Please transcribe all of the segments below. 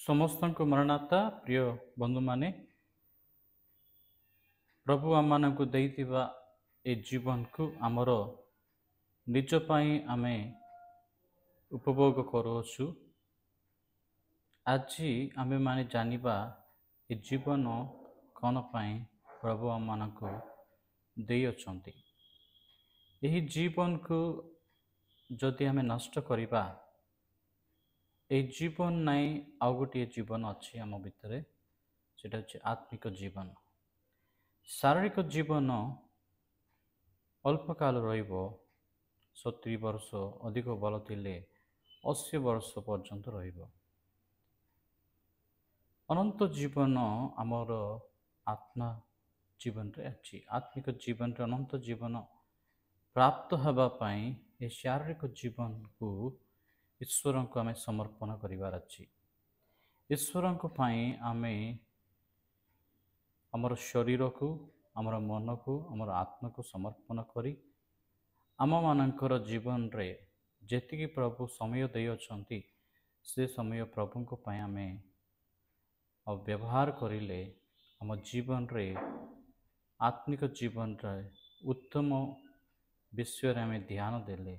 ସମସ୍ତଙ୍କୁ ମରଣାତା ପ୍ରିୟ ବନ୍ଧୁମାନେ, ପ୍ରଭୁ ଆମମାନଙ୍କୁ ଦେଇଥିବା ଏ ଜୀବନକୁ ଆମର ନିଜ ପାଇଁ ଆମେ ଉପଭୋଗ କରୁଅଛୁ। ଆଜି ଆମେମାନେ ଜାଣିବା ଏ ଜୀବନ କ'ଣ ପାଇଁ ପ୍ରଭୁ ଆମମାନଙ୍କୁ ଦେଇଅଛନ୍ତି। ଏହି ଜୀବନକୁ ଯଦି ଆମେ ନଷ୍ଟ କରିବା, এই ଜୀବନ ନାହିଁ ଆଉ ଗୋଟିଏ ଜୀବନ ଅଛି ଆମ ଭିତରେ, ସେଟା ହେଉଛି ଆତ୍ମିକ ଜୀବନ। ଶାରୀରିକ ଜୀବନ ଅଳ୍ପ କାଳ ରହିବ, 70 ବର୍ଷ, ଅଧିକ ଭଲ ଥିଲେ 80 ବର୍ଷ ପର୍ଯ୍ୟନ୍ତ ରହିବ। ଅନନ୍ତ ଜୀବନ ଆମର ଆତ୍ମା ଜୀବନରେ ଅଛି। ଆତ୍ମିକ ଜୀବନରେ ଅନନ୍ତ ଜୀବନ ପ୍ରାପ୍ତ ହେବା ପାଇଁ ଏ ଶାରୀରିକ ଜୀବନକୁ ଈଶ୍ୱରଙ୍କୁ ଆମେ ସମର୍ପଣ କରିବାର ଅଛି। ଈଶ୍ୱରଙ୍କ ପାଇଁ ଆମେ ଆମର ଶରୀରକୁ, ଆମର ମନକୁ, ଆମର ଆତ୍ମାକୁ ସମର୍ପଣ କରି ଆମମାନଙ୍କର ଜୀବନରେ ଯେତିକି ପ୍ରଭୁ ସମୟ ଦେଇଅଛନ୍ତି, ସେ ସମୟ ପ୍ରଭୁଙ୍କ ପାଇଁ ଆମେ ବ୍ୟବହାର କରିଲେ ଆମ ଜୀବନରେ, ଆତ୍ମିକ ଜୀବନରେ ଉତ୍ତମ ବିଷୟରେ ଆମେ ଧ୍ୟାନ ଦେଲେ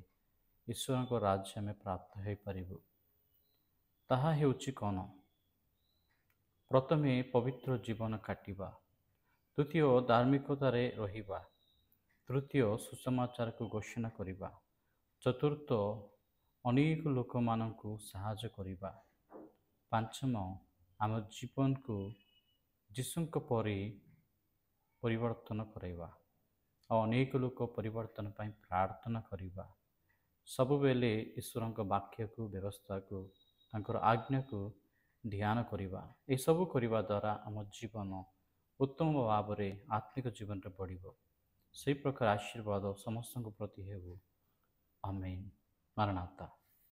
ଈଶ୍ୱରଙ୍କ ରାଜ୍ୟ ଆମେ ପ୍ରାପ୍ତ ହୋଇପାରିବୁ। ତାହା ହେଉଛି କ'ଣ? ପ୍ରଥମେ ପବିତ୍ର ଜୀବନ କାଟିବା, ଦ୍ୱିତୀୟ ଧାର୍ମିକତାରେ ରହିବା, ତୃତୀୟ ସୁସମାଚାରକୁ ଘୋଷଣା କରିବା, ଚତୁର୍ଥ ଅନେକ ଲୋକମାନଙ୍କୁ ସାହାଯ୍ୟ କରିବା, ପଞ୍ଚମ ଆମ ଜୀବନକୁ ଯୀଶୁଙ୍କ ପରି ପରିବର୍ତ୍ତନ କରିବା ଆଉ ଅନେକ ଲୋକ ପରିବର୍ତ୍ତନ ପାଇଁ ପ୍ରାର୍ଥନା କରିବା। ସବୁବେଳେ ଈଶ୍ୱରଙ୍କ ବାକ୍ୟକୁ, ବ୍ୟବସ୍ଥାକୁ, ତାଙ୍କର ଆଜ୍ଞାକୁ ଧ୍ୟାନ କରିବା। ଏସବୁ କରିବା ଦ୍ୱାରା ଆମ ଜୀବନ ଉତ୍ତମ ଭାବରେ ଆତ୍ମିକ ଜୀବନରେ ବଢ଼ିବ। ସେହି ପ୍ରକାର ଆଶୀର୍ବାଦ ସମସ୍ତଙ୍କ ପ୍ରତି ହେଉ। ଆମେନ୍। ମାରନାଥା।